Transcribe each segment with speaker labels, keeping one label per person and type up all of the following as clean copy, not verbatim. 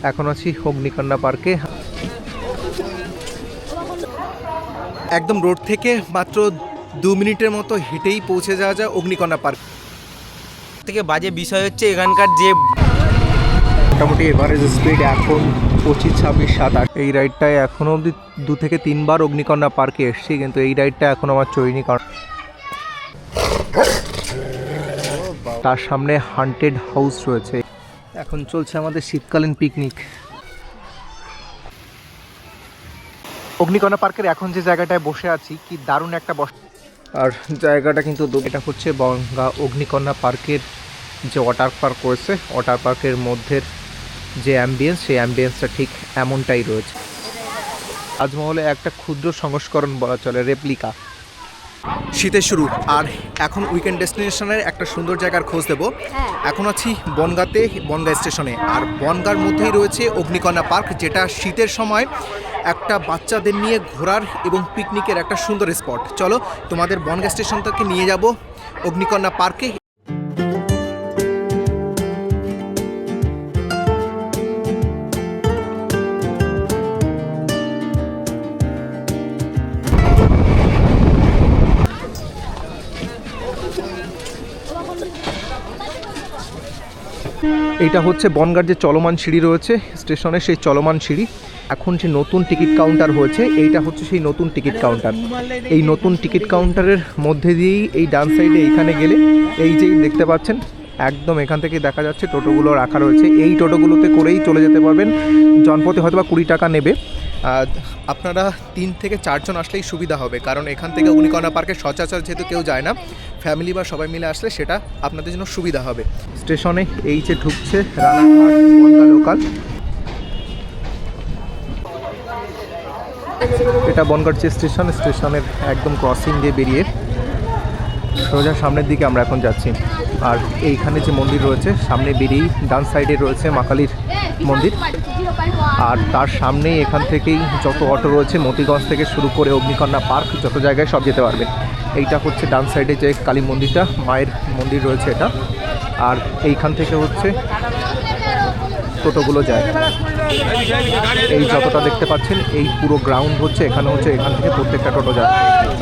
Speaker 1: এখন আছি অগ্নিকন্যা পার্কে। একদম রোড থেকে মাত্র 2 মিনিটের মতো হেঁটেই পৌঁছে যাওয়া যায় অগ্নিকন্যা পার্ক
Speaker 2: থেকে। বাজে বিষয় হচ্ছে এখানকার যে
Speaker 1: মোটামুটি এভারেজ স্পিড এখন 25, 26, 27। এই রাইডটায় এখনও অবধি 2 থেকে 3 বার অগ্নিকন্যা পার্কে এসেছি, কিন্তু এই রাইডটা এখন আমার চড়িনি, কারণ তার সামনে হান্টেড হাউস রয়েছে। এখন চলছে আমাদের শীতকালীন পিকনিক। অগ্নিকন্যা পার্কের এখন যে জায়গাটায় বসে আছি, কি দারুণ একটা আর জায়গাটা কিন্তু এটা হচ্ছে বনগাঁ অগ্নিকন্যা পার্কের যে ওয়াটার পার্ক রয়েছে, ওয়াটার পার্কের মধ্যে যে অ্যাম্বিয়েন্স, সেই অ্যাম্বিয়েন্সটা ঠিক এমনটাই রয়েছে। তাজমহলে একটা ক্ষুদ্র সংস্করণ বলা চলে, রেপ্লিকা। শীতের শুরু, আর এখন উইকেন্ড ডেস্টিনেশনের একটা সুন্দর জায়গার খোঁজ দেবো। এখন আছি বনগাঁতে, বনগাঁ স্টেশনে। আর বনগাঁর মধ্যেই রয়েছে অগ্নিকন্যা পার্ক, যেটা শীতের সময় একটা বাচ্চাদের নিয়ে ঘোরার এবং পিকনিকের একটা সুন্দর স্পট। চলো তোমাদের বনগাঁ স্টেশন থেকে নিয়ে যাব অগ্নিকন্যা পার্কে। এইটা হচ্ছে বনগাঁর যে চলমান সিঁড়ি রয়েছে স্টেশনে, সেই চলমান সিঁড়ি। এখন যে নতুন টিকিট কাউন্টার হয়েছে, এইটা হচ্ছে সেই নতুন টিকিট কাউন্টার। এই নতুন টিকিট কাউন্টারের মধ্যে দিয়েই এই ডান সাইডে এইখানে গেলে এই যে দেখতে পাচ্ছেন, একদম এখান থেকে দেখা যাচ্ছে টোটোগুলো রাখা রয়েছে। এই টোটোগুলোতে করেই চলে যেতে পারবেন। জনপথে হয়তো বা 20 টাকা নেবে। আপনারা 3 থেকে 4 জন আসলেই সুবিধা হবে, কারণ এখান থেকে অগ্নিকন্যা পার্কে সচরাচর যেহেতু কেউ যায় না, ফ্যামিলি বা সবাই মিলে আসলে সেটা আপনাদের জন্য সুবিধা হবে। স্টেশনে এই যে ঢুকছে রানাঘাট বনগাঁ লোকাল। এটা বনগাঁর যে স্টেশনের একদম ক্রসিং দিয়ে বেরিয়ে সোজা সামনের দিকে আমরা এখন যাচ্ছি। আর এইখানে যে মন্দির রয়েছে, সামনে বেরিয়েই ডান সাইডে রয়েছে মা কালীর মন্দির। আর তার সামনেই এখান থেকেই যত অটো রয়েছে, মতিগঞ্জ থেকে শুরু করে অগ্নিকন্যা পার্ক, যত জায়গায় সব যেতে পারবেন। এইটা হচ্ছে ডান সাইডে যে কালী মন্দিরটা, মায়ের মন্দির রয়েছে এটা। আর এইখান থেকে হচ্ছে টোটোগুলো যায়। এই যতটা দেখতে পাচ্ছেন, এই পুরো গ্রাউন্ড হচ্ছে এখানে হচ্ছে, এখান থেকে প্রত্যেকটা টোটো যায়।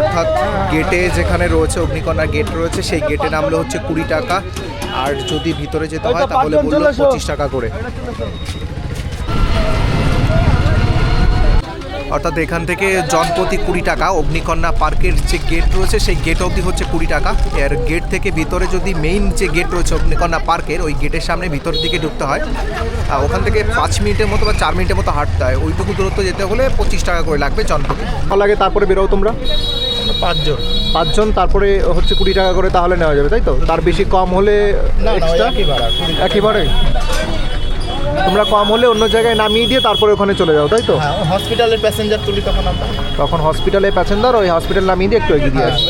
Speaker 1: অর্থাৎ গেটে যেখানে রয়েছে অগ্নিকন্যা গেট রয়েছে, সেই গেটে নামলে হচ্ছে 20 টাকা। আর যদি ভিতরে যেতে হয় তাহলে বললো 25 টাকা করে। অর্থাৎ এখান থেকে জনপ্রতি 20 টাকা। অগ্নিকন্যা পার্কের যে গেট রয়েছে সেই গেট অবধি হচ্ছে 20 টাকা। এর গেট থেকে ভিতরে যদি মেইন যে গেট রয়েছে অগ্নিকন্যা পার্কের, ওই গেটের সামনে ভিতরের দিকে ঢুকতে হয়। ওখান থেকে 5 মিনিটের মতো বা 4 মিনিটের মতো হাঁটতে হয়। ওইটুকু দূরত্ব যেতে হলে 25 টাকা করে লাগবে জনপ্রতি। ভালো লাগে। তারপরে বেরোও তোমরা 5 জন, তারপরে হচ্ছে 20 টাকা করে তাহলে নেওয়া যাবে, তাই তো? তার বেশি কম হলে একেবারে তোমরা কম হলে অন্য জায়গায় নামিয়ে দিয়ে তারপরে ওখানে চলে যাও, তাই তো?
Speaker 2: হসপিটালের প্যাসেঞ্জার তুলি
Speaker 1: তখন হসপিটালে প্যাসেঞ্জার, ওই হসপিটাল নামিয়ে দিয়ে একটু এগিয়ে দিয়ে আসো।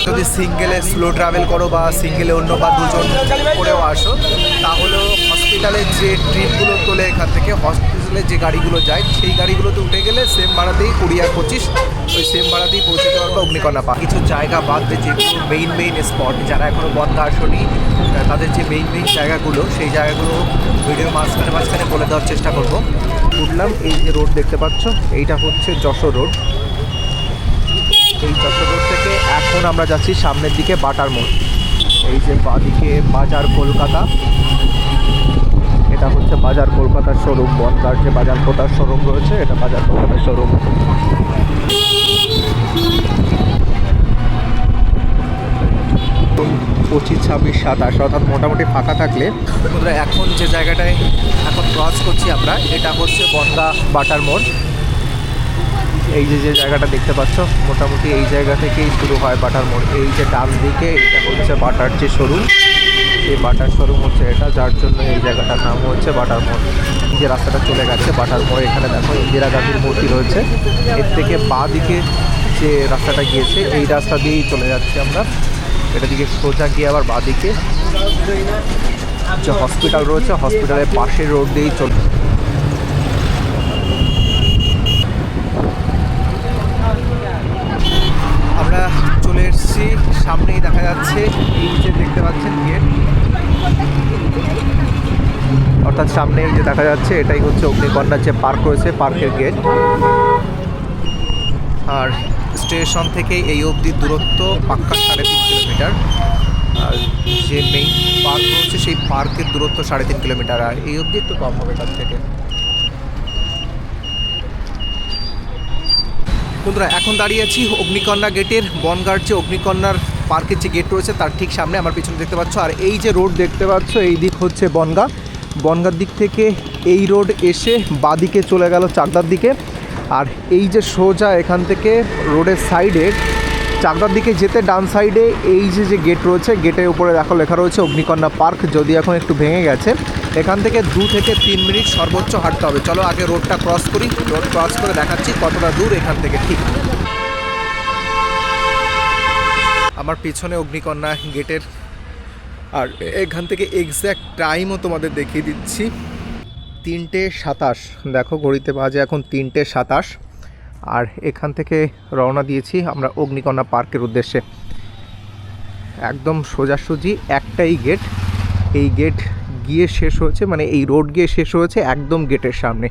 Speaker 1: যদি সিঙ্গেলে স্লো ট্রাভেল করো বা সিঙ্গেলে অন্য বা 2 জন করেও আসো, তাহলেও হসপিটালের যে ট্রিপগুলো তোলে এখান থেকে, হসপিটালের যে গাড়িগুলো যায়, সেই গাড়িগুলোতে উঠে গেলে সেম ভাড়াতেই 20 আর 25 ওই সেম ভাড়াতেই পৌঁছতে পারবে অগ্নিকন্যা পার্ক। কিছু জায়গা বাদ দিয়ে যেগুলো মেইন স্পট, যারা এখনও বনগাঁ আসেনি, তাদের যে মেইন জায়গাগুলো, সেই জায়গাগুলো ভিডিও মাঝখানে বলে দেওয়ার চেষ্টা করব। উঠলাম, এই যে রোড দেখতে পাচ্ছ, এইটা হচ্ছে যশোর রোড। এই যশোর রোড থেকে এখন আমরা যাচ্ছি সামনের দিকে বাটার মোড়। এই যে বাঁদিকে বাজার কলকাতা, এটা হচ্ছে বাজার কলকাতার শোরুম। বনগাঁর যে বাজার কলকাতার শোরুম রয়েছে, এটা বাজার কলকাতার শোরুম। 25, 26, 27 অর্থাৎ মোটামুটি ফাঁকা থাকলে। এখন যে জায়গাটায় এখন ক্রস করছি আমরা, এটা হচ্ছে বনগাঁ বাটার মোড়। এই যে জায়গাটা দেখতে পাচ্ছ, মোটামুটি এই জায়গা থেকেই শুরু হয় বাটার মোড়। এই যে ডান দিকে, এটা হচ্ছে বাটার যে শোরুম, এই বাটার শোরুম হচ্ছে এটা, যার জন্য এই জায়গাটার নাম হচ্ছে বাটার মোড়। যে রাস্তাটা চলে গেছে বাটার মোড়, এখানে দেখো ইন্দিরা গান্ধীর মূর্তি রয়েছে। এর থেকে বাঁ দিকে যে রাস্তাটা গিয়েছে, এই রাস্তা দিয়েই চলে যাচ্ছি আমরা। এটা দিকে সোজা গিয়ে আবার বাঁ দিকে যে হসপিটাল রয়েছে, হসপিটালের পাশের রোড দিয়েই চলে। আমরা চলে এসেছি, সামনেই দেখা যাচ্ছে এই যে দেখতে পাচ্ছেন গেট। অর্থাৎ সামনে যে দেখা যাচ্ছে এটাই হচ্ছে অগ্নিকন্যার যে পার্ক রয়েছে, পার্কের গেট। আর স্টেশন থেকে এই অবধি দূরত্ব পাক্কা 3.5 কিলোমিটার। আর যে মেইন পার্ক রয়েছে সেই পার্কের দূরত্ব 3.5 কিলোমিটার, আর এই অবধি একটু কম হবে তার থেকে। বন্ধুরা, এখন দাঁড়িয়ে আছি অগ্নিকন্যা গেটের, বনগাঁর যে অগ্নিকন্যার পার্কের যে গেট রয়েছে তার ঠিক সামনে। আমার পিছনে দেখতে পাচ্ছ, আর এই যে রোড দেখতে পাচ্ছ এই দিক হচ্ছে বনগাঁ। বনগাঁর দিক থেকে এই রোড এসে বাঁদিকে চলে গেল চাকদার দিকে। আর এই যে সোজা এখান থেকে রোডের সাইডে চাকদার দিকে যেতে ডান সাইডে এই যে গেট রয়েছে, গেটের উপরে দেখো লেখা রয়েছে অগ্নিকন্যা পার্ক, যদি এখন একটু ভেঙে গেছে। এখান থেকে 2 থেকে 3 মিনিট সর্বোচ্চ হাঁটতে হবে। চলো আগে রোডটা ক্রস করি, রোড ক্রস করে দেখাচ্ছি কতটা দূর এখান থেকে। ঠিক আমার পিছনে অগ্নিকন্যা গেটের, আর এখান থেকে এক্স্যাক্ট টাইমও তোমাদের দেখিয়ে দিচ্ছি। 3:27 দেখো ঘড়িতে বাজে এখন 3:27। আর এখান থেকে রওনা দিয়েছি আমরা অগ্নিকন্যা পার্কের উদ্দেশ্যে। একদম সোজাসুজি একটাই গেট, এই গেট গিয়ে শেষ হয়েছে, মানে এই রোড গিয়ে শেষ হয়েছে একদম গেটের সামনে।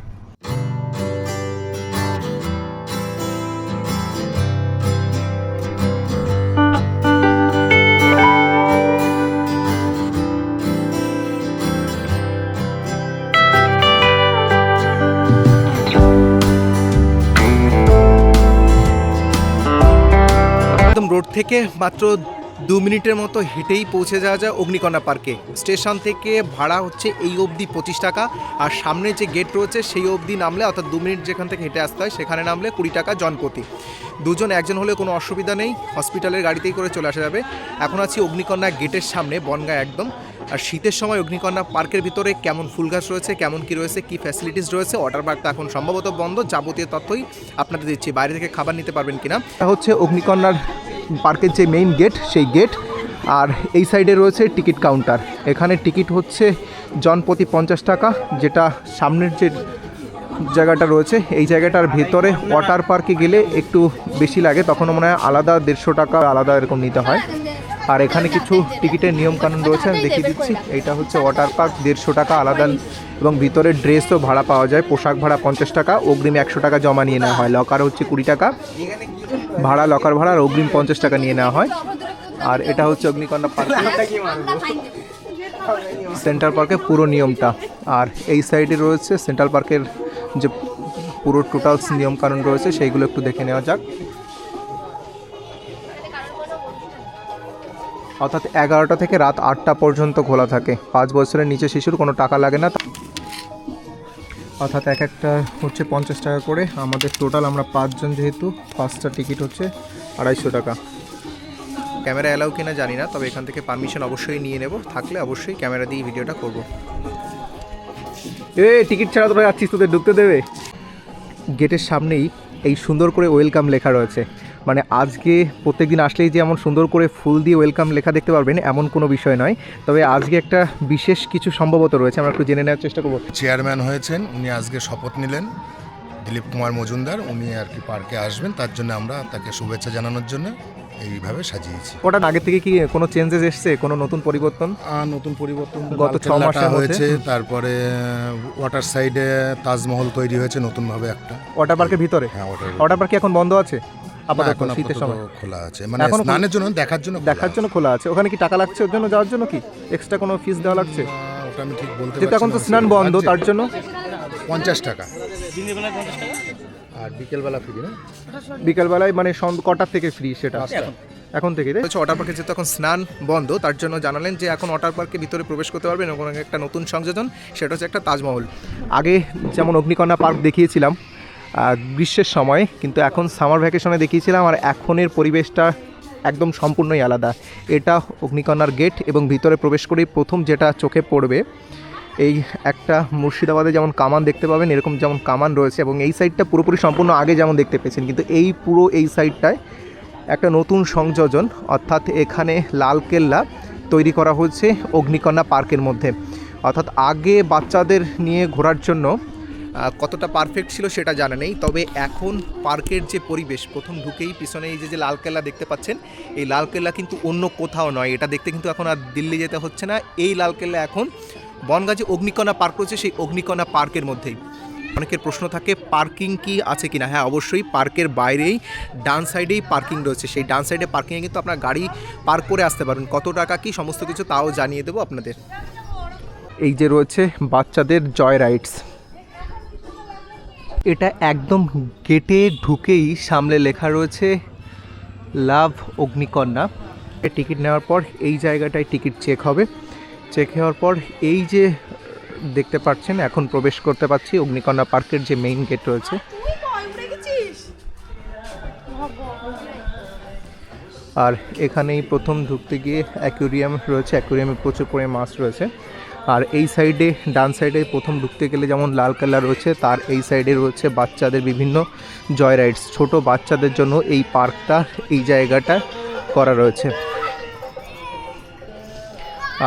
Speaker 1: একদম রোড থেকে মাত্র 2 মিনিটের মতো হেঁটেই পৌঁছে যাওয়া যায় অগ্নিকন্যা পার্কে। স্টেশন থেকে ভাড়া হচ্ছে এই অবধি 25 টাকা, আর সামনে যে গেট রয়েছে সেই অবধি নামলে, অর্থাৎ 2 মিনিট যেখান থেকে হেঁটে আসতে হয় সেখানে নামলে 20 টাকা জনপ্রতি। দুজন একজন হলে কোনো অসুবিধা নেই, হসপিটালের গাড়িতেই করে চলে আসা যাবে। এখন আছি অগ্নিকন্যা গেটের সামনে, বনগাঁ একদম। আর শীতের সময় অগ্নিকন্যা পার্কের ভিতরে কেমন ফুল গাছ রয়েছে, কেমন কি রয়েছে, কি ফ্যাসিলিটিস রয়েছে, ওয়াটার পার্কটা এখন সম্ভবত বন্ধ, যাবতীয় তথ্যই আপনাদের দিচ্ছি। বাইরে থেকে খাবার নিতে পারবেন কিনা। এটা হচ্ছে অগ্নিকন্যার পার্কের যে মেইন গেট সেই গেট, আর এই সাইডে রয়েছে টিকিট কাউন্টার। এখানে টিকিট হচ্ছে জনপ্রতি 50 টাকা, যেটা সামনের যে জায়গাটা রয়েছে এই জায়গাটার ভেতরে ওয়াটার পার্কে গেলে একটু বেশি লাগে, তখন মনে হয় আলাদা 150 টাকা আলাদা এরকম নিতে হয়। আর এখানে কিছু টিকিটের নিয়মকানুন রয়েছে, আমি দেখিয়ে দিচ্ছি। এইটা হচ্ছে ওয়াটার পার্ক, 150 টাকা আলাদা, এবং ভিতরে ড্রেসও ভাড়া পাওয়া যায়, পোশাক ভাড়া 50 টাকা, অগ্রিম 100 টাকা জমা নিয়ে নেওয়া হয়। লকার হচ্ছে 20 টাকা ভাড়া, লকার ভাড়া, আর অগ্রিম 50 টাকা নিয়ে নেওয়া হয়। আর এটা হচ্ছে অগ্নিকন্যা পার্ক সেন্ট্রাল পার্কের পুরো নিয়মটা। আর এই সাইডে রয়েছে সেন্ট্রাল পার্কের যে পুরো টোটালস নিয়মকানুন রয়েছে সেইগুলো একটু দেখে নেওয়া যাক। অর্থাৎ 11টা থেকে রাত 8টা পর্যন্ত খোলা থাকে। 5 বছরের নিচে শিশুর কোনো টাকা লাগে না, অর্থাৎ এক একটা হচ্ছে 50 টাকা করে। আমাদের টোটাল আমরা 5 জন, যেহেতু 5টা টিকিট হচ্ছে 250 টাকা। ক্যামেরা অ্যালাউ কিনা জানি না, তবে এখান থেকে পারমিশন অবশ্যই নিয়ে নেব, থাকলে অবশ্যই ক্যামেরা দিয়ে ভিডিওটা করব। টিকিট ছাড়া তোরা যাচ্ছিস, তোদের ঢুকতে দেবে? গেটের সামনেই এই সুন্দর করে ওয়েলকাম লেখা রয়েছে, মানে আজকে প্রত্যেকদিন আসলেই যে এমন সুন্দর করে ফুল দিয়ে ওয়েলকাম লেখা দেখতে পারবেন এমন কোনো বিষয় নয়, তবে আজকে একটা বিশেষ কিছু সম্ভবত রয়েছে, আমরা একটু জেনে নেওয়ার চেষ্টা করব।
Speaker 3: চেয়ারম্যান হয়েছেন উনি, আজকে শপথ নিলেন দিলীপ কুমার মজুমদার, উনি আর কি পার্কে আসবেন, তার জন্য আমরা তাকে শুভেচ্ছা জানানোর জন্য এইভাবে সাজিয়েছি।
Speaker 1: ওটা আগে থেকে কি কোনো চেঞ্জেস এসছে, কোনো নতুন পরিবর্তন?
Speaker 3: নতুন পরিবর্তন
Speaker 1: গত 6 মাসে
Speaker 3: হয়েছে, তারপরে ওয়াটার সাইডে তাজমহল তৈরি হয়েছে নতুনভাবে একটা
Speaker 1: ওয়াটার পার্কের ভিতরে।
Speaker 3: হ্যাঁ,
Speaker 1: ওয়াটার পার্ক এখন বন্ধ আছে আপাতত, শীতের সময়
Speaker 3: খোলা আছে, মানে স্নানের জন্য, দেখার জন্য
Speaker 1: খোলা আছে। ওখানে কি টাকা লাগছে ওর জন্য যাওয়ার জন্য, কি এক্সট্রা কোনো ফিস দেওয়া লাগছে?
Speaker 3: ওটা আমি ঠিক বলতে
Speaker 1: যেহেতু এখন তো স্নান বন্ধ, তার জন্য
Speaker 3: 50 টাকা, আর বিকেলবেলা ফ্রি না?
Speaker 1: বিকেলবেলায় মানে কটার থেকে ফ্রি সেটা? এখন থেকে ওয়াটার পার্কে যেহেতু এখন স্নান বন্ধ, তার জন্য জানালেন যে এখন ওয়াটার পার্কের ভিতরে প্রবেশ করতে পারবেন এবং একটা নতুন সংযোজন, সেটা হচ্ছে একটা তাজমহল। আগে যেমন অগ্নিকন্যা পার্ক দেখিয়েছিলাম গ্রীষ্মের সময়, কিন্তু এখন সামার ভ্যাকেশনে দেখিয়েছিলাম, আর এখনের পরিবেশটা একদম সম্পূর্ণই আলাদা। এটা অগ্নিকন্যার গেট, এবং ভিতরে প্রবেশ করেই প্রথম যেটা চোখে পড়বে, এই একটা মুর্শিদাবাদে যেমন কামান দেখতে পাবেন এরকম যেমন কামান রয়েছে, এবং এই সাইডটা পুরোপুরি সম্পূর্ণ আগে যেমন দেখতে পেয়েছেন, কিন্তু এই পুরো এই সাইডটায় একটা নতুন সংযোজন, অর্থাৎ এখানে লালকেল্লা তৈরি করা হয়েছে অগ্নিকন্যা পার্কের মধ্যে। অর্থাৎ আগে বাচ্চাদের নিয়ে ঘোরার জন্য কতটা পারফেক্ট ছিল সেটা জানা নেই, তবে এখন পার্কের যে পরিবেশ, প্রথম ঢুকেই পিছনে এই যে লালকেল্লা দেখতে পাচ্ছেন, এই লালকেল্লা কিন্তু অন্য কোথাও নয়। এটা দেখতে কিন্তু এখন আর দিল্লি যেতে হচ্ছে না, এই লালকেল্লা এখন বনগাঁ যে অগ্নিকণা পার্ক রয়েছে সেই অগ্নিকণা পার্কের মধ্যেই। অনেকের প্রশ্ন থাকে পার্কিং কি আছে কিনা। হ্যাঁ, অবশ্যই পার্কের বাইরেই ডান সাইডেই পার্কিং রয়েছে। সেই ডান সাইডে পার্কিংয়ে কিন্তু আপনার গাড়ি পার্ক করে আসতে পারবেন। কত টাকা কি সমস্ত কিছু তাও জানিয়ে দেবো আপনাদের। এই যে রয়েছে বাচ্চাদের জয় রাইডস, এটা একদম গেটে ঢুকেই সামনে লেখা রয়েছে লাভ অগ্নিকন্যা। টিকিট নেওয়ার পর এই জায়গাটায় টিকিট চেক হবে। চেক হওয়ার পর এই যে দেখতে পাচ্ছেন এখন প্রবেশ করতে পারছি অগ্নিকন্যা পার্কের যে মেইন গেট রয়েছে। আর এখানেই প্রথম ঢুকতে গিয়ে অ্যাকুরিয়াম রয়েছে, অ্যাকুরিয়ামে প্রচুর পরিমাণে মাছ রয়েছে। আর এই সাইডে ডান সাইডে প্রথম ঢুকতে গেলে যেমন লাল কালার রয়েছে, তার এই সাইডে রয়েছে বাচ্চাদের বিভিন্ন জয় রাইডস। ছোট বাচ্চাদের জন্য এই পার্কটা, এই জায়গাটা করা রয়েছে।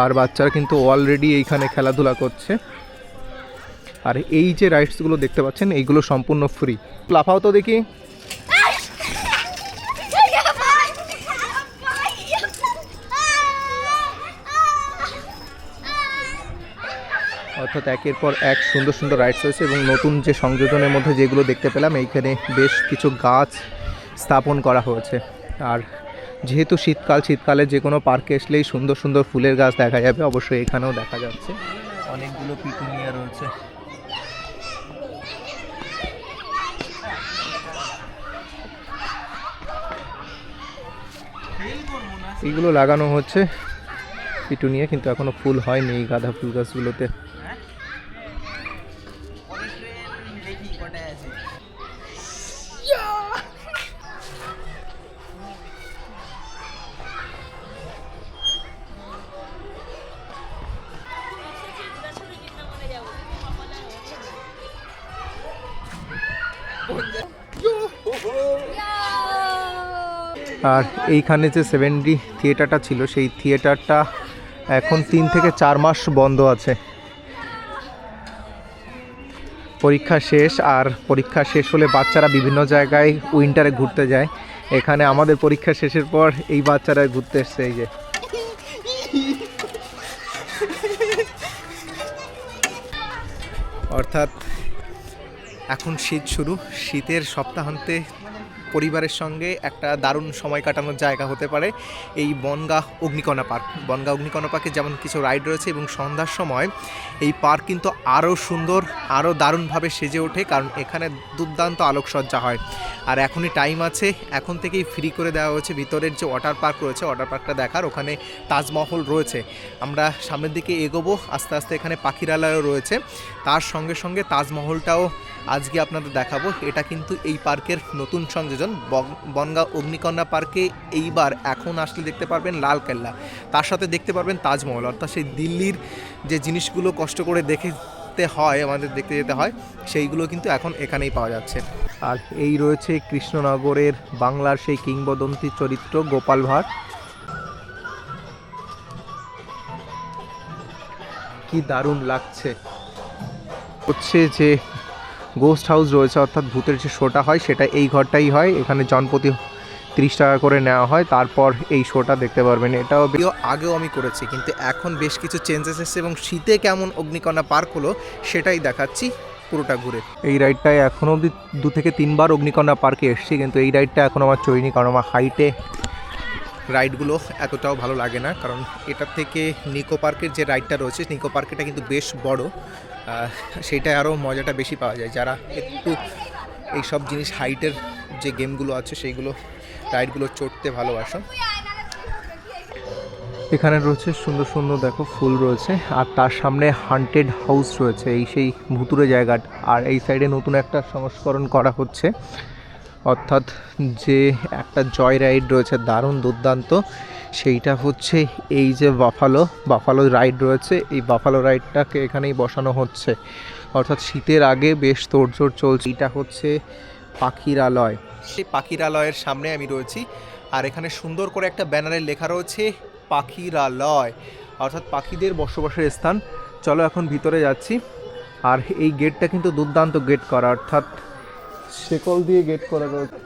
Speaker 1: আর বাচ্চারা কিন্তু অলরেডি এইখানে খেলাধুলা করছে। আর এই যে রাইডসগুলো দেখতে পাচ্ছেন এইগুলো সম্পূর্ণ ফ্রি। লাফাও তো দেখি। অর্থাৎ একের পর এক সুন্দর সুন্দর রাইডস রয়েছে এবং নতুন যে সংযোজনের মধ্যে যেগুলো দেখতে পেলাম, এইখানে বেশ কিছু গাছ স্থাপন করা হয়েছে। আর যেহেতু শীতকালে যে কোনো পার্কে আসলেই সুন্দর সুন্দর ফুলের গাছ দেখা যাবে, অবশ্যই এখানেও দেখা যাচ্ছে অনেকগুলো পিটুনিয়া রয়েছে। এইগুলো লাগানো হচ্ছে পিটুনিয়া, কিন্তু এখনো ফুল হয়নি এই গাঁদা ফুল গাছগুলোতে। আর এইখানে যে 7D থিয়েটারটা ছিল, সেই থিয়েটারটা এখন 3 থেকে 4 মাস বন্ধ আছে। পরীক্ষা শেষ, আর পরীক্ষা শেষ হলে বাচ্চারা বিভিন্ন জায়গায় উইন্টারে ঘুরতে যায়। এখানে আমাদের পরীক্ষা শেষের পর এই বাচ্চারা ঘুরতে এসছে। এই যে অর্থাৎ এখন শীত শুরু, শীতের সপ্তাহান্তে পরিবারের সঙ্গে একটা দারুণ সময় কাটানোর জায়গা হতে পারে এই বনগাঁ অগ্নিকণা পার্ক। বনগাঁ অগ্নিকণা পার্কে যেমন কিছু রাইড রয়েছে এবং সন্ধ্যার সময় এই পার্ক কিন্তু আরও সুন্দর, আরও দারুণভাবে সেজে ওঠে, কারণ এখানে দুর্দান্ত আলোকসজ্জা হয়। আর এখনই টাইম আছে, এখন থেকেই ফ্রি করে দেওয়া হয়েছে ভিতরের যে ওয়াটার পার্ক রয়েছে, ওয়াটার পার্কটা দেখার। ওখানে তাজমহল রয়েছে। আমরা সামনের দিকে এগোবো, আস্তে আস্তে এখানে পাখিরালয়ও রয়েছে। তার সঙ্গে সঙ্গে তাজমহলটাও আজকে আপনাদের দেখাবো। এটা কিন্তু এই পার্কের নতুন সংযোজন। বনগাঁ অগ্নিকণা পার্কে এইবার এখন আসলে দেখতে পারবেন লাল কেল্লা, তার সাথে দেখতে পারবেন তাজমহল। অর্থাৎ সেই দিল্লির যে জিনিসগুলো কষ্ট করে দেখতে হয়, আমাদের দেখতে যেতে হয়, সেইগুলো কিন্তু এখন এখানেই পাওয়া যাচ্ছে। আর এই রয়েছে কৃষ্ণনগরের বাংলার সেই কিংবদন্তি চরিত্র গোপাল ভাঁড়। কি দারুণ লাগছে। হচ্ছে যে গোস্ট হাউস রয়েছে, অর্থাৎ ভূতের যে শোটা হয় সেটা এই ঘরটাই হয়। এখানে জনপ্রতি 30 টাকা করে নেওয়া হয়, তারপর এই শোটা দেখতে পারবেন। এটাও আগেও আমি করেছি, কিন্তু এখন বেশ কিছু চেঞ্জেস এসেছে এবং শীতে কেমন অগ্নিকণা পার্ক হলো সেটাই দেখাচ্ছি পুরোটা ঘুরে। এই রাইডটায় এখনও অবধি 2 থেকে 3 বার অগ্নিকণা পার্কে এসেছি, কিন্তু এই রাইডটা এখন আমার চড়িনি, কারণ আমার হাইটে রাইডগুলো এতটাও ভালো লাগে না। কারণ এটার থেকে নিকো পার্কের যে রাইডটা রয়েছে, নিকো পার্কটা কিন্তু বেশ বড়, সেটাই আরও মজাটা বেশি পাওয়া যায়। যারা একটু এইসব জিনিস হাইটের যে গেমগুলো আছে সেইগুলো রাইডগুলো চড়তে ভালোবাসো। এখানে রয়েছে সুন্দর সুন্দর দেখো ফুল রয়েছে, আর তার সামনে হান্টেড হাউস রয়েছে, এই সেই ভুতুরে জায়গাটা। আর এই সাইডে নতুন একটা সংস্করণ করা হচ্ছে, অর্থাৎ যে একটা জয় রাইড রয়েছে দারুণ দুর্দান্ত, সেইটা হচ্ছে এই যে বাফালো রাইড রয়েছে, এই বাফালো রাইডটাকে এখানেই বসানো হচ্ছে। অর্থাৎ শীতের আগে বেশ তোড়জোড় চলছে। এটা হচ্ছে পাখিরালয়। সেই পাখিরালয়ের সামনে আমি রয়েছি, আর এখানে সুন্দর করে একটা ব্যানারে লেখা রয়েছে পাখিরালয়, অর্থাৎ পাখিদের বসবাসের স্থান। চলো এখন ভিতরে যাচ্ছি। আর এই গেটটা কিন্তু দুর্দান্ত গেট করা, অর্থাৎ শেকল দিয়ে গেট করা রয়েছে।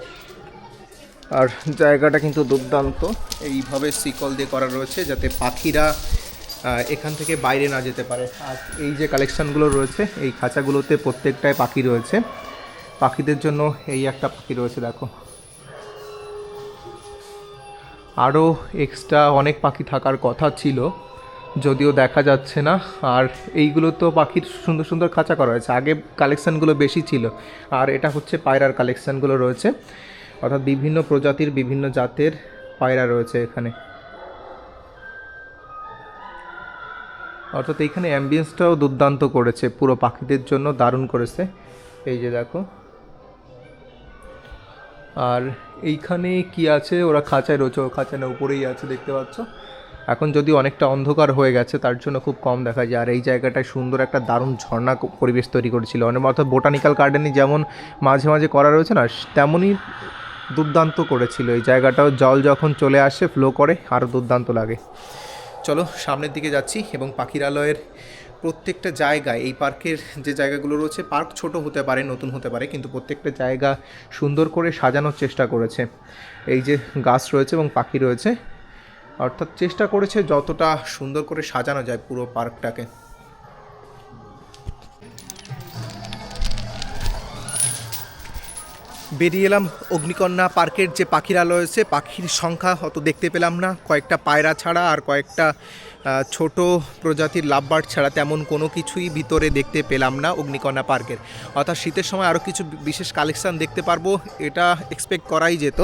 Speaker 1: আর জায়গাটা কিন্তু দুর্দান্ত, এইভাবে শিকল দিয়ে করা রয়েছে যাতে পাখিরা এখান থেকে বাইরে না যেতে পারে। আর এই যে কালেকশানগুলো রয়েছে এই খাঁচাগুলোতে প্রত্যেকটায় পাখি রয়েছে। পাখিদের জন্য এই একটা পাখি রয়েছে দেখো, আরও এক্সট্রা অনেক পাখি থাকার কথা ছিল যদিও দেখা যাচ্ছে না। আর এইগুলো তো পাখির সুন্দর সুন্দর খাঁচা করা হয়েছে, আগে কালেকশানগুলো বেশি ছিল। আর এটা হচ্ছে পায়রার কালেকশানগুলো রয়েছে, অর্থাৎ বিভিন্ন প্রজাতির বিভিন্ন জাতের পায়রা রয়েছে এখানে। অর্থাৎ এইখানে অ্যাম্বিয়েন্সটাও দুর্দান্ত করেছে, পুরো পাখিদের জন্য দারুণ করেছে। এই যে দেখো, আর এইখানে কি আছে, ওরা খাঁচায় রয়েছে, ও খাঁচার উপরেই আছে দেখতে পাচ্ছ। এখন যদি অনেকটা অন্ধকার হয়ে গেছে তার জন্য খুব কম দেখা যায়। আর এই জায়গাটায় সুন্দর একটা দারুণ ঝর্ণা পরিবেশ তৈরি করেছিল, অর্থাৎ বোটানিক্যাল গার্ডেনে যেমন মাঝে মাঝে করা রয়েছে না, তেমনই দুর্দান্ত করেছিল। এই জায়গাটাও জল যখন চলে আসে ফ্লো করে আরও দুর্দান্ত লাগে। চলো সামনের দিকে যাচ্ছি এবং পাখিরালয়ের প্রত্যেকটা জায়গায়, এই পার্কের যে জায়গাগুলো রয়েছে, পার্ক ছোট হতে পারে নতুন হতে পারে কিন্তু প্রত্যেকটা জায়গা সুন্দর করে সাজানোর চেষ্টা করেছে। এই যে গাছ রয়েছে এবং পাখি রয়েছে, অর্থাৎ চেষ্টা করেছে যতটা সুন্দর করে সাজানো যায় পুরো পার্কটাকে। বেরিয়ে এলাম অগ্নিকন্যা পার্কের যে পাখিরালয় রয়েছে, পাখির সংখ্যা অত দেখতে পেলাম না, কয়েকটা পায়রা ছাড়া আর কয়েকটা ছোট প্রজাতির লাভবার্ড ছাড়া তেমন কোনো কিছুই ভিতরে দেখতে পেলাম না অগ্নিকন্যা পার্কের। অর্থাৎ শীতের সময় আরও কিছু বিশেষ কালেকশান দেখতে পারবো, এটা এক্সপেক্ট করাই যেত।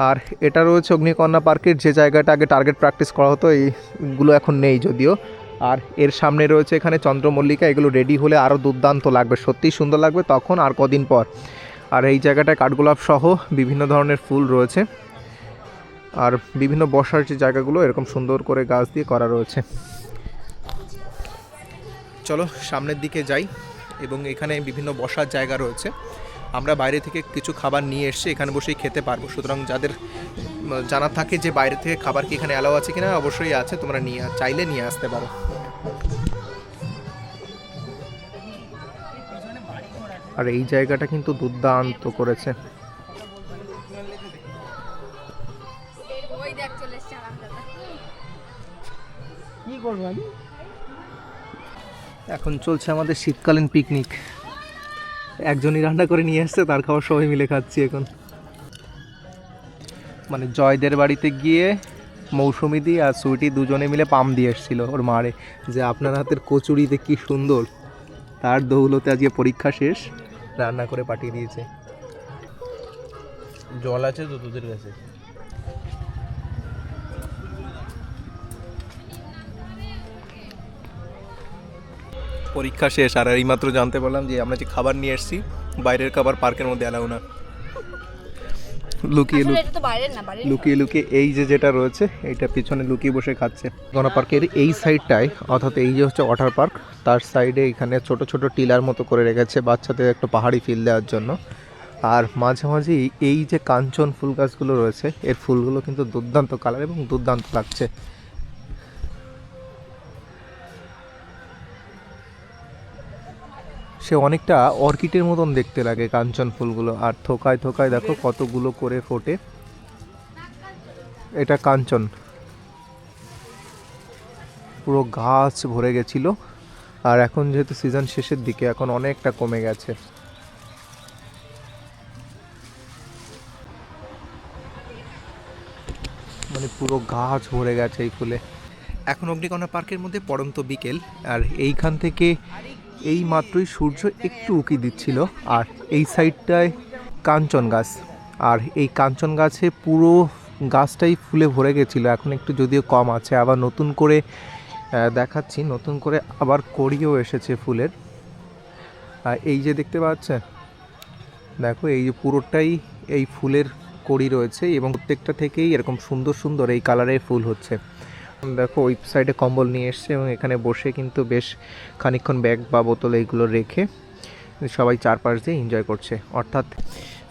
Speaker 1: আর এটা রয়েছে অগ্নিকন্যা পার্কের যে জায়গাটা আগে টার্গেট প্র্যাকটিস করা হতো, এইগুলো এখন নেই যদিও। আর এর সামনে রয়েছে এখানে চন্দ্রমল্লিকা, এগুলো রেডি হলে আরও দুর্দান্ত লাগবে, সত্যিই সুন্দর লাগবে তখন আর কদিন পর। আর এই জায়গাটায় কাঠগোলাপ সহ বিভিন্ন ধরনের ফুল রয়েছে, আর বিভিন্ন বসার যে জায়গাগুলো এরকম সুন্দর করে গাছ দিয়ে করা রয়েছে। চলো সামনের দিকে যাই এবং এখানে বিভিন্ন বসার জায়গা রয়েছে। আমরা বাইরে থেকে কিছু খাবার নিয়ে এসে এখানে বসেই খেতে পারবো, সুতরাং যাদের জানা থাকে যে বাইরে থেকে খাবার কি এখানে অ্যালাউ আছে কিনা, অবশ্যই আছে, তোমরা চাইলে নিয়ে আসতে পারো। আর এই জায়গাটা কিন্তু দুর্দান্ত করেছে। এখন চলছে আমাদের শীতকালীন পিকনিক, একজনই রান্না করে নিয়ে আসছে, তার খাবার সবাই মিলে খাচ্ছি এখন। মানে জয়দের বাড়িতে গিয়ে মৌসুমিদি আর সুইটি দুজনে মিলে পাম দিয়ে এসেছিল ওর মারে, যে আপনার হাতের কচুরিতে কি সুন্দর, তার দৌলতে আজকে পরীক্ষা শেষ, রান্না করে পাঠিয়ে দিয়েছে।
Speaker 2: জল আছে তো তোদের কাছে?
Speaker 1: পরীক্ষা শেষ আর এইমাত্র জানতে পারলাম যে আমরা যে খাবার নিয়ে এসেছি বাইরের খাবার পার্কের মধ্যে অ্যালাউ না। লুকিয়ে লুকিয়ে এই যেটা রয়েছে এইটা পিছনে লুকিয়ে বসে খাচ্ছে। গণা পার্কের এই সাইডটায়, অর্থাৎ এই যে হচ্ছে ওয়াটার পার্ক, তার সাইডে এখানে ছোট ছোট টিলার মতো করে রেখেছে বাচ্চাদের একটু পাহাড়ি ফিল দেওয়ার জন্য। আর মাঝে মাঝে এই যে কাঞ্চন ফুল গাছগুলো রয়েছে এর ফুলগুলো কিন্তু দুর্দান্ত কালার এবং দুর্দান্ত লাগছে। সে অনেকটা অর্কিডের মতন দেখতে লাগে কাঞ্চন ফুলগুলো, আর থোকায় থোকায় দেখো কতগুলো করে ফোটে। এটা কাঞ্চন, পুরো গাছ ভরে গেছিল, আর এখন যেহেতু সিজন শেষের দিকে এখন অনেকটা কমে গেছে। মানে পুরো গাছ ভরে গেছে এই ফুলে। এখন অগ্নিকণা পার্কের মধ্যে পড়ন্ত বিকেল, আর এইখান থেকে এই মাত্রই সূর্য একটু উঁকি দিচ্ছিল। আর এই সাইডটায় কাঞ্চন গাছ, আর এই কাঞ্চন গাছে পুরো গাছটাই ফুলে ভরে গেছিলো, এখন একটু যদিও কম আছে, আবার নতুন করে দেখাচ্ছি, নতুন করে আবার কড়িও এসেছে ফুলের। আর এই যে দেখতে পাচ্ছেন, দেখো এই যে পুরোটাই এই ফুলের কড়ি রয়েছে এবং প্রত্যেকটা থেকেই এরকম সুন্দর সুন্দর এই কালারের ফুল হচ্ছে। দেখো ওই সাইডে কম্বল নিয়ে এসছে এবং এখানে বসে কিন্তু বেশ খানিকক্ষণ ব্যাগ বা বোতল এইগুলো রেখে সবাই চারপাশ দিয়ে এনজয় করছে অর্থাৎ।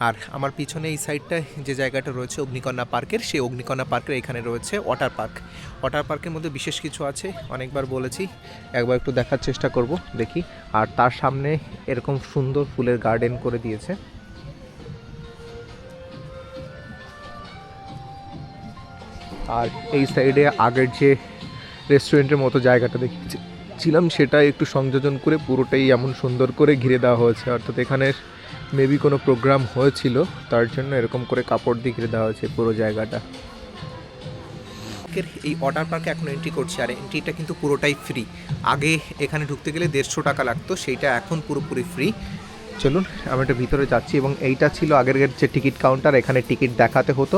Speaker 1: আর আমার পিছনে এই সাইডটায় যে জায়গাটা রয়েছে অগ্নিকণা পার্কের, সেই অগ্নিকণা পার্কের এখানে রয়েছে ওয়াটার পার্ক। ওয়াটার পার্কের মধ্যে বিশেষ কিছু আছে, অনেকবার বলেছি, একবার একটু দেখার চেষ্টা করব, দেখি। আর তার সামনে এরকম সুন্দর ফুলের গার্ডেন করে দিয়েছে। আর এই সাইডে আগের যে রেস্টুরেন্টের মতো জায়গাটা দেখেছিলাম, সেটা একটু সংযোজন করে পুরোটাই এমন সুন্দর করে ঘিরে দেওয়া হয়েছে। অর্থাৎ এখানে মেবি কোনো প্রোগ্রাম হয়েছিল, তার জন্য এরকম করে কাপড় দিয়ে ঘিরে দেওয়া হয়েছে পুরো জায়গাটা। এই ওয়াটার পার্কে এখন এন্ট্রি করছি, আর এন্ট্রিটা কিন্তু পুরোটাই ফ্রি। আগে এখানে ঢুকতে গেলে 150 টাকা লাগতো, সেইটা এখন পুরোপুরি ফ্রি। চলুন আমরা একটা ভিতরে যাচ্ছি, এবং এইটা ছিল আগের যে টিকিট কাউন্টার। এখানে টিকিট দেখাতে হতো,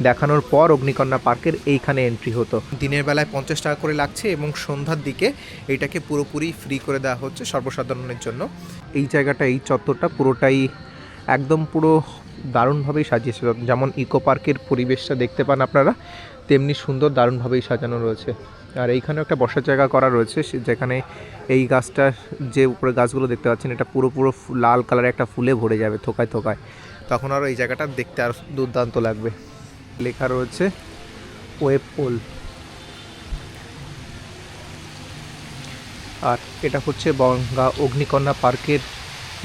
Speaker 1: দেখানোর পর অগ্নিকন্যা পার্কের এইখানে এন্ট্রি হতো। দিনের বেলায় 50 টাকা করে লাগছে, এবং সন্ধ্যার দিকে এইটাকে পুরোপুরি ফ্রি করে দেওয়া হচ্ছে সর্বসাধারণের জন্য। এই জায়গাটা, এই চত্বরটা পুরোটাই একদম পুরো দারুণভাবেই সাজিয়েছে। যেমন ইকো পার্কের পরিবেশটা দেখতে পান আপনারা, তেমনি সুন্দর দারুণভাবেই সাজানো রয়েছে। আর এইখানেও একটা বসার জায়গা করা রয়েছে, যেখানে এই গাছটার যে উপরে গাছগুলো দেখতে পাচ্ছেন, এটা পুরো লাল কালারের একটা ফুলে ভরে যাবে থোকায় থোকায়, তখন আরও এই জায়গাটা দেখতে আর দুর্দান্ত লাগবে। লেখা রয়েছে ওয়েব পুল। আর এটা হচ্ছে বনগাঁ অগ্নিকন্যা পার্কের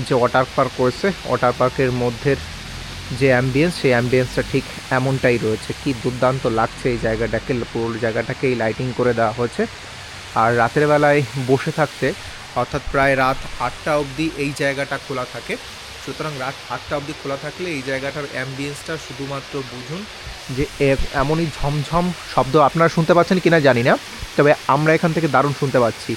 Speaker 1: যে ওয়াটার পার্ক রয়েছে, ওয়াটার পার্কের মধ্যে যে অ্যাম্বিয়েন্স, সেই অ্যাম্বিয়েন্সটা ঠিক এমনটাই রয়েছে। কি দুর্দান্ত লাগছে এই জায়গাটাকে, পুরো জায়গাটাকেই লাইটিং করে দেওয়া হয়েছে। আর রাতের বেলায় বসে থাকতে, অর্থাৎ প্রায় রাত 8টা অবধি এই জায়গাটা খোলা থাকে। সুতরাং রাত 8টা অবধি খোলা থাকলে এই জায়গাটার অ্যাম্বিয়েন্সটা শুধুমাত্র বুঝুন যে এমনই ঝমঝম শব্দ আপনারা শুনতে পাচ্ছেন কিনা জানি না, তবে আমরা এখান থেকে দারুণ শুনতে পাচ্ছি।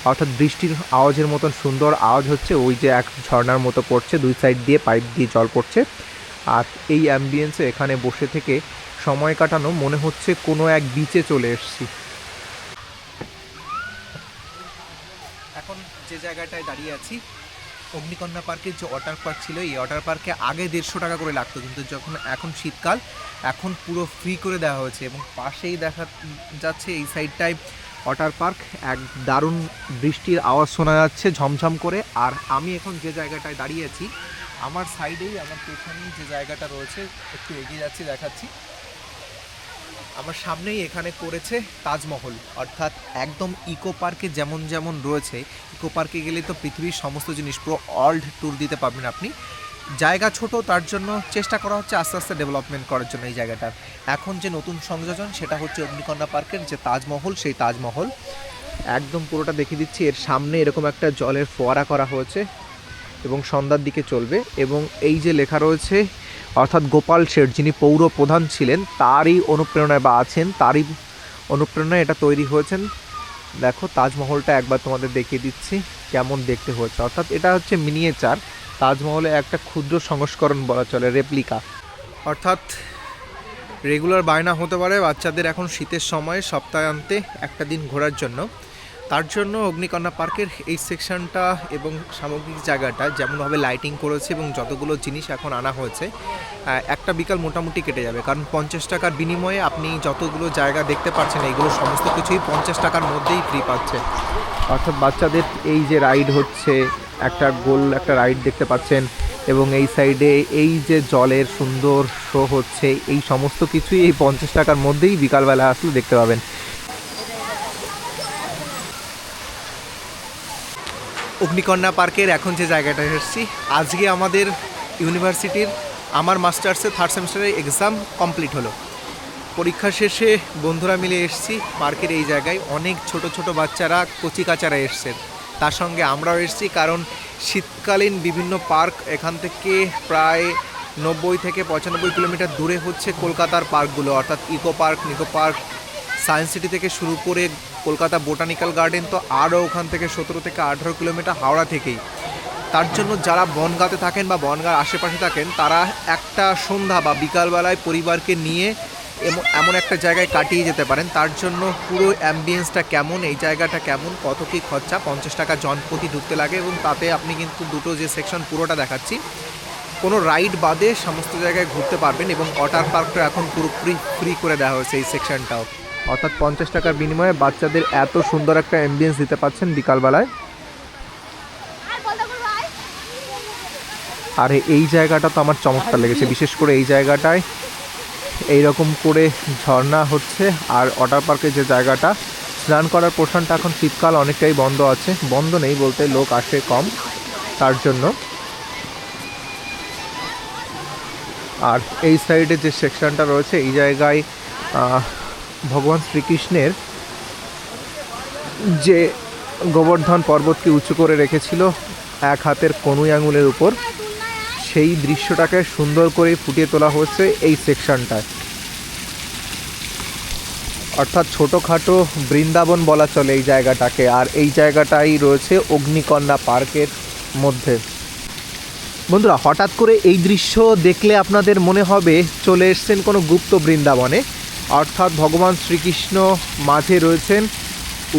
Speaker 1: অর্থাৎ বৃষ্টির আওয়াজের মতন সুন্দর আওয়াজ হচ্ছে, ওই যে এক ঝর্ণার মতো পড়ছে, দুই সাইড দিয়ে পাইপ দিয়ে জল পড়ছে। আর এই অ্যাম্বিয়েন্সে এখানে বসে থেকে সময় কাটানো মনে হচ্ছে কোনো এক বিচে চলে এসেছি। এখন যে জায়গাটায় দাঁড়িয়ে আছি, অগ্নিকন্যা পার্কের যে ওয়াটার পার্ক ছিল, এই ওয়াটার পার্কে আগে 150 টাকা করে লাগতো, কিন্তু যখন এখন শীতকাল, এখন পুরো ফ্রি করে দেওয়া হয়েছে। এবং পাশেই দেখা যাচ্ছে এই সাইডটায় ওয়াটার পার্ক, এক দারুণ বৃষ্টির আওয়াজ শোনা যাচ্ছে ঝমঝম করে। আর আমি এখন যে জায়গাটায় দাঁড়িয়ে আছি, আমার সাইডেই, আমার পেছনেই যে জায়গাটা রয়েছে, একটু এগিয়ে যাচ্ছি দেখাচ্ছি, আমার সামনেই এখানে করেছে তাজমহল। অর্থাৎ একদম ইকো পার্কে যেমন যেমন রয়েছে, ইকো পার্কে গেলে তো পৃথিবীর সমস্ত জিনিস পুরো ওয়ার্ল্ড ট্যুর দিতে পারবেন আপনি। জায়গা ছোট, তার জন্য চেষ্টা করা হচ্ছে আস্তে আস্তে ডেভেলপমেন্ট করার জন্য এই জায়গাটার। এখন যে নতুন সংযোজন, সেটা হচ্ছে অগ্নিকন্যা পার্কের যে তাজমহল, সেই তাজমহল একদম পুরোটা দেখিয়ে দিচ্ছি। এর সামনে এরকম একটা জলের ফোয়ারা করা হয়েছে, এবং সন্ধ্যার দিকে চলবে। এবং এই যে লেখা রয়েছে, অর্থাৎ গোপাল শেঠ যিনি পৌর প্রধান ছিলেন, তারই অনুপ্রেরণায় বা আছেন, তারই অনুপ্রেরণায় এটা তৈরি হয়েছেন। দেখো তাজমহলটা একবার তোমাদের দেখিয়ে দিচ্ছি কেমন দেখতে হয়েছে। অর্থাৎ এটা হচ্ছে মিনিয়েচার তাজমহলের একটা ক্ষুদ্র সংস্করণ বলা চলে, রেপ্লিকা। অর্থাৎ রেগুলার বায়না হতে পারে বাচ্চাদের এখন শীতের সময় সপ্তাহান্তে একটা দিন ঘোরার জন্য। তার জন্য অগ্নিকন্যা পার্কের এই সেকশনটা এবং সামগ্রিক জায়গাটা যেমনভাবে লাইটিং করেছে এবং যতগুলো জিনিস এখন আনা হয়েছে, একটা বিকাল মোটামুটি কেটে যাবে। কারণ 50 টাকার বিনিময়ে আপনি যতগুলো জায়গা দেখতে পাচ্ছেন, এইগুলো সমস্ত কিছুই 50 টাকার মধ্যেই ফ্রি পাচ্ছে। অর্থাৎ বাচ্চাদের এই যে রাইড হচ্ছে, একটা গোল একটা রাইড দেখতে পাচ্ছেন, এবং এই সাইডে এই যে জলের সুন্দর শো হচ্ছে, এই সমস্ত কিছুই এই 50 টাকার মধ্যেই বিকালবেলা আসলে দেখতে পাবেন। অগ্নিকন্যা পার্কের এখন যে জায়গাটা এসেছি, আজকে আমাদের ইউনিভার্সিটির আমার মাস্টার্সের 3rd সেমিস্টারের এক্সাম কমপ্লিট হলো। পরীক্ষা শেষে বন্ধুরা মিলে এসেছি পার্কের এই জায়গায়। অনেক ছোট ছোট বাচ্চারা, কচিকাচারা এসছেন, তার সঙ্গে আমরাও এসেছি। কারণ শীতকালীন বিভিন্ন পার্ক এখান থেকে প্রায় 90 থেকে 95 কিলোমিটার দূরে হচ্ছে কলকাতার পার্কগুলো, অর্থাৎ eco park, Nicco park, science city থেকে শুরু করে কলকাতা বোটানিক্যাল গার্ডেন, তো আরও ওখান থেকে 17 থেকে 18 কিলোমিটার হাওড়া থেকেই। তার জন্য যারা বনগাঁতে থাকেন বা বনগাঁর আশেপাশে থাকেন, তারা একটা সন্ধ্যা বা বিকালবেলায় পরিবারকে নিয়ে এমন একটা জায়গায় কাটিয়ে যেতে পারেন। তার জন্য পুরো অ্যাম্বিয়েন্সটা কেমন, এই জায়গাটা কেমন, কত কী খরচা, 50 টাকা জন প্রতি ঢুকতে লাগে। এবং তাতে আপনি কিন্তু দুটো যে সেকশন পুরোটা দেখাচ্ছি, কোনো রাইড বাদে সমস্ত জায়গায় ঘুরতে পারবেন। এবং ওয়াটার পার্কটা এখন পুরোপুরি ফ্রি করে দেওয়া হয়েছে এই সেকশনটাও। অর্থাৎ 50 টাকার বিনিময়ে বাচ্চাদের এত সুন্দর একটা অ্যাম্বিয়েন্স দিতে পাচ্ছেন বিকালবেলায়। আর এই জায়গাটা তো আমার চমৎকার লেগেছে, বিশেষ করে এই জায়গাটায় এইরকম করে ঝর্ণা হচ্ছে। আর ওয়াটার পার্কের যে জায়গাটা, স্নান করার পোর্শনটা এখন শীতকাল অনেকটাই বন্ধ আছে, বন্ধ নেই বলতে, লোক আসে কম তার জন্য। আর এই সাইডে যে সেকশনটা রয়েছে, এই জায়গায় ভগবান শ্রীকৃষ্ণের যে গোবর্ধন পর্বতকে উঁচু করে রেখেছিল এক হাতের কনুই আঙুলের উপর, সেই দৃশ্যটাকে সুন্দর করে ফুটিয়ে তোলা হয়েছে এই সেকশনটায়। অর্থাৎ ছোটোখাটো বৃন্দাবন বলা চলে এই জায়গাটাকে। আর এই জায়গাটাই রয়েছে অগ্নিকন্যা পার্কের মধ্যে। বন্ধুরা, হঠাৎ করে এই দৃশ্য দেখলে আপনাদের মনে হবে চলে এসছেন কোনো গুপ্ত বৃন্দাবনে। অর্থাৎ ভগবান শ্রীকৃষ্ণ মাঝে রয়েছেন,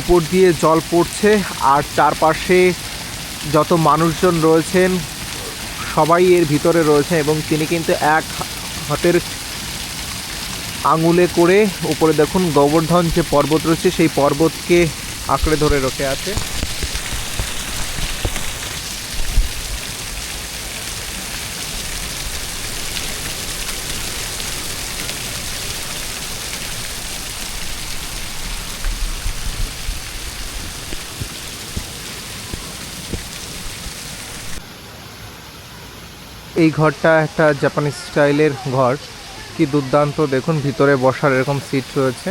Speaker 1: উপর দিয়ে জল পড়ছে, আর চারপাশে যত মানুষজন রয়েছেন সবাই এর ভিতরে রয়েছে, এবং তিনি কিন্তু এক হাতের আঙুলে করে উপরে দেখুন গোবর্ধন যে পর্বত রয়েছে সেই পর্বতকে আঁকড়ে ধরে রেখে আছে। এই ঘরটা একটা জাপানিজ স্টাইলের ঘর, কি দুর্দান্ত দেখুন, ভিতরে বসার এরকম সিট রয়েছে,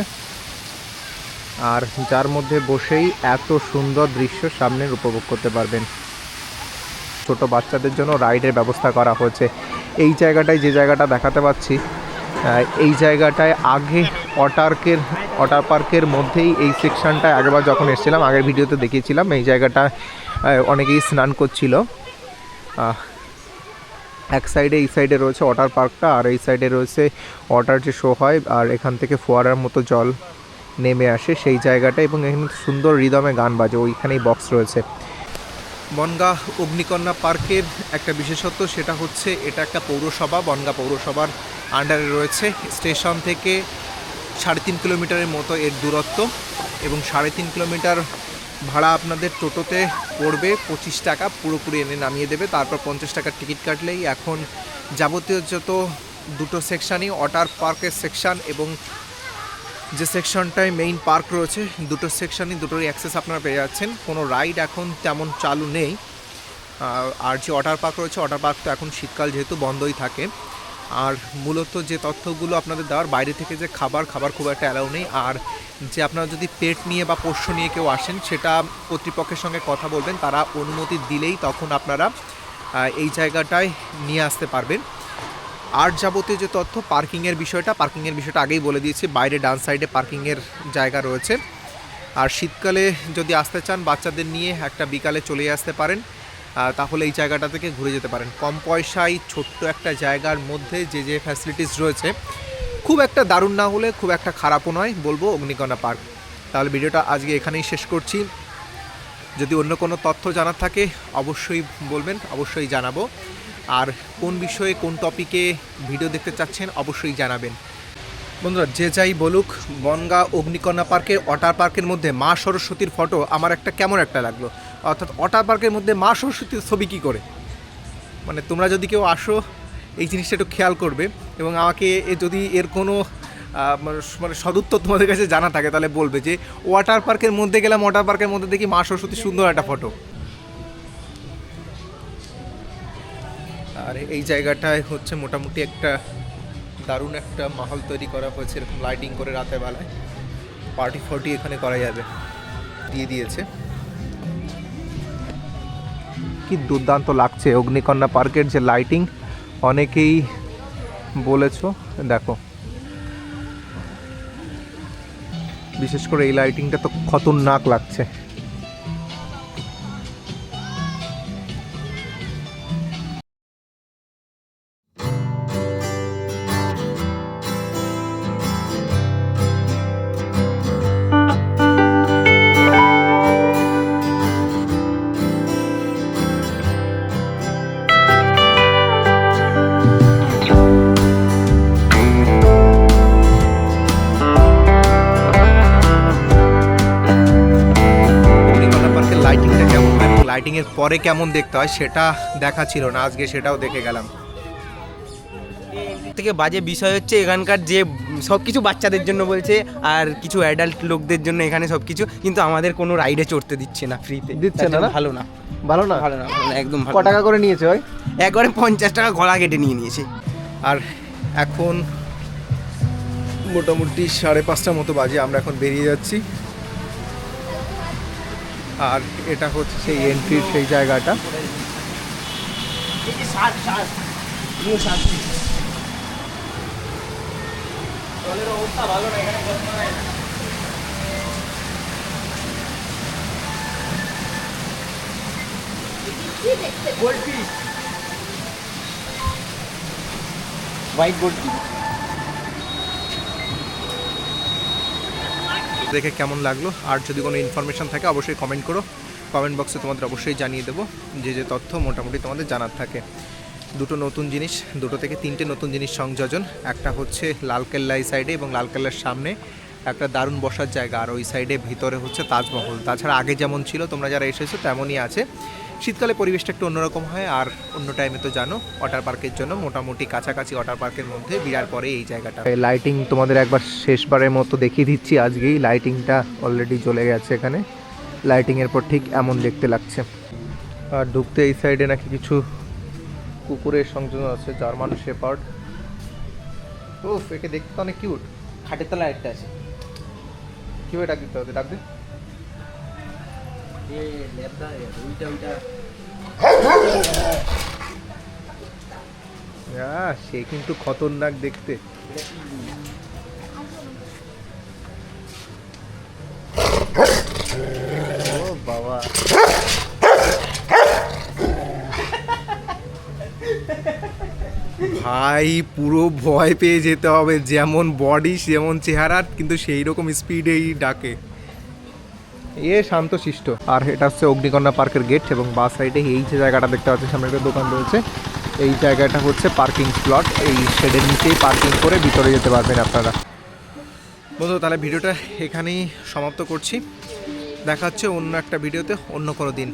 Speaker 1: আর যার মধ্যে বসেই এত সুন্দর দৃশ্য সামনের উপভোগ করতে পারবেন। ছোট বাচ্চাদের জন্য রাইডের ব্যবস্থা করা হয়েছে। এই জায়গাটায় যে জায়গাটা দেখাতে পাচ্ছি, এই জায়গাটায় আগে ওয়াটার পার্কের মধ্যেই এই সেকশনটায় আগেরবার যখন এসেছিলাম, আগের ভিডিওতে দেখিয়েছিলাম, এই জায়গাটা অনেকেই স্নান করছিল। এক সাইডে এই সাইডে রয়েছে ওয়াটার পার্কটা, আর এই সাইডে রয়েছে ওয়াটার যে শো হয়, আর এখান থেকে ফোয়ারার মতো জল নেমে আসে সেই জায়গাটা, এবং এখানে সুন্দর রিদমে গান বাজে, ওইখানেই বক্স রয়েছে। বনগাঁ অগ্নিকন্যা পার্কের একটা বিশেষত্ব, সেটা হচ্ছে এটা একটা পৌরসভা, বনগাঁ পৌরসভার আন্ডারে রয়েছে। স্টেশন থেকে 3.5 কিলোমিটারের মতো এর দূরত্ব, এবং 3.5 কিলোমিটার ভাড়া আপনাদের টোটোতে পড়বে 25 টাকা, পুরোপুরি এনে নামিয়ে দেবে। তারপর 50 টাকার টিকিট কাটলেই এখন যাবতীয় যত দুটো সেকশানই, ওয়াটার পার্কের সেকশন এবং যে সেকশনটায় মেইন পার্ক রয়েছে, দুটো সেকশনই দুটোরই অ্যাক্সেস আপনারা পেয়ে যাচ্ছেন। কোনো রাইড এখন তেমন চালু নেই। আর যে ওয়াটার পার্ক রয়েছে, ওয়াটার পার্ক তো এখন শীতকাল যেহেতু বন্ধই থাকে। আর মূলত যে তথ্যগুলো আপনাদের দেওয়ার, বাইরে থেকে যে খাবার খুব একটা অ্যালাউ নেই। আর যে আপনারা যদি পেট নিয়ে বা পোষ্য নিয়ে কেউ আসেন, সেটা কর্তৃপক্ষের সঙ্গে কথা বলবেন, তারা অনুমতি দিলেই তখন আপনারা এই জায়গাটায় নিয়ে আসতে পারবেন। আর যাবতীয় যে তথ্য, পার্কিংয়ের বিষয়টা আগেই বলে দিয়েছি, বাইরে ডান সাইডে পার্কিংয়ের জায়গা রয়েছে। আর শীতকালে যদি আসতে চান বাচ্চাদের নিয়ে, একটা বিকালে চলে আসতে পারেন, তাহলে এই জায়গাটা থেকে ঘুরে যেতে পারেন। কম পয়সায় ছোট্ট একটা জায়গার মধ্যে যে ফ্যাসিলিটিস রয়েছে, খুব একটা দারুণ না হলে খুব একটা খারাপও নয়, বলবো অগ্নিকন্যা পার্ক। তাহলে ভিডিওটা আজকে এখানেই শেষ করছি। যদি অন্য কোনো তথ্য জানার থাকে অবশ্যই বলবেন, অবশ্যই জানাবো। আর কোন বিষয়ে কোন টপিকে ভিডিও দেখতে চাচ্ছেন অবশ্যই জানাবেন। বন্ধুরা, যে যাই বলুক, বনগাঁ অগ্নিকন্যা পার্কের ওয়াটার পার্কের মধ্যে মা সরস্বতীর ফটো আমার একটা কেমন একটা লাগলো। অর্থাৎ ওয়াটার পার্কের মধ্যে মা সরস্বতীর ছবি কী করে, মানে তোমরা যদি কেউ আসো এই জিনিসটা একটু খেয়াল করবে, এবং আমাকে যদি এর কোনো মানে সদুত্তর তোমাদের কাছে জানা থাকে তাহলে বলবে যে ওয়াটার পার্কের মধ্যে গেলাম, ওয়াটার পার্কের মধ্যে দেখি মা সরস্বতীর সুন্দর একটা ফটো। আর এই জায়গাটায় হচ্ছে মোটামুটি একটা দারুণ একটা মাহল তৈরি করা হয়েছে, এরকম লাইটিং করে রাতের বেলায় পার্টি এখানে করা যাবে, দিয়ে দিয়েছে। কি দুর্দান্ত লাগছে অগ্নিকন্যা পার্কের যে লাইটিং, অনেকেই বলেছো, দেখো বিশেষ করে এই লাইটিংটা তো খতরনাক লাগছে। লাইটিংয়ের পরে কেমন দেখতে হয় সেটা দেখা ছিল না, আজকে সেটাও দেখে গেলাম।
Speaker 2: থেকে বাজে বিষয় হচ্ছে এখানকার যে সব কিছু বাচ্চাদের জন্য বলছে, আর কিছু অ্যাডাল্ট লোকদের জন্য এখানে সব কিছু, কিন্তু আমাদের কোনো রাইডে চড়তে দিচ্ছে না, ফ্রিতে
Speaker 1: দিচ্ছে না।
Speaker 2: ভালো না,
Speaker 1: ভালো না,
Speaker 2: ভালো না, একদম ভালো।
Speaker 1: ক টাকা করে নিয়েছে ভাই?
Speaker 2: একবারে 50 টাকা গলা কেটে নিয়েছে।
Speaker 1: আর এখন মোটামুটি 5:30 মতো বাজে, আমরা এখন বেরিয়ে যাচ্ছি। আর এটা হচ্ছে সেই এন্ট্রির সেই জায়গাটা।
Speaker 2: হোয়াইট গোল্ড
Speaker 1: দেখে কেমন লাগলো, আর যদি কোনো ইনফরমেশন থাকে অবশ্যই কমেন্ট করো, কমেন্ট বক্সে তোমাদের অবশ্যই জানিয়ে দেবো যে যে তথ্য মোটামুটি তোমাদের জানার থাকে। দুটো নতুন জিনিস, দুটো থেকে তিনটে নতুন জিনিস সংযোজন। একটা হচ্ছে লালকেল্লা এই সাইডে, এবং লালকেল্লার সামনে একটা দারুণ বসার জায়গা, আর ওই সাইডে ভিতরে হচ্ছে তাজমহল। তাছাড়া আগে যেমন ছিল তোমরা যারা এসেছো তেমনই আছে। শীতকালে পরিবেশটা একটু অন্যরকম হয়, আর অন্য টাইমে তো জানো ওয়াটার পার্কের জন্য মোটামুটি কাছাকাছি ওয়াটার পার্কের মধ্যে বিরার পরে এই জায়গাটা। লাইটিং তোমাদের একবার শেষবারের মতো দেখিয়ে দিচ্ছি আজকেই। লাইটিংটা অলরেডি জ্বলে গেছে এখানে, লাইটিংয়ের পর ঠিক এমন দেখতে লাগছে। আর ঢুকতে এই সাইডে নাকি কিছু কুকুরের সংযোজন আছে, জার্মান শেপার্ড। ওফ, একে দেখতে তো অনেক কিউট।
Speaker 2: খাটের তলায় একটা আছে।
Speaker 1: কীভাবে ডাক দিতে হবে, ডাক দে। সে কিন্তু খতরনাক দেখতে। ও বাবা, ভাই পুরো ভয় পেয়ে যেতে হবে, যেমন বডি যেমন চেহারা, কিন্তু সেই রকম স্পিডেই ডাকে। শান্তশিষ্ট। আর এটা হচ্ছে অগ্নিকন্যা পার্কের গেট, এবং বাঁ সাইডে এই যে জায়গাটা দেখতে পাচ্ছি সামনে একটা দোকান রয়েছে, এই জায়গাটা হচ্ছে পার্কিং স্লট। এই শেডের নিচেই পার্কিং করে ভিতরে যেতে পারবেন আপনারা। বন্ধু, তাহলে ভিডিওটা এখানেই সমাপ্ত করছি। দেখা হচ্ছে অন্য একটা ভিডিওতে অন্য কোনো দিন।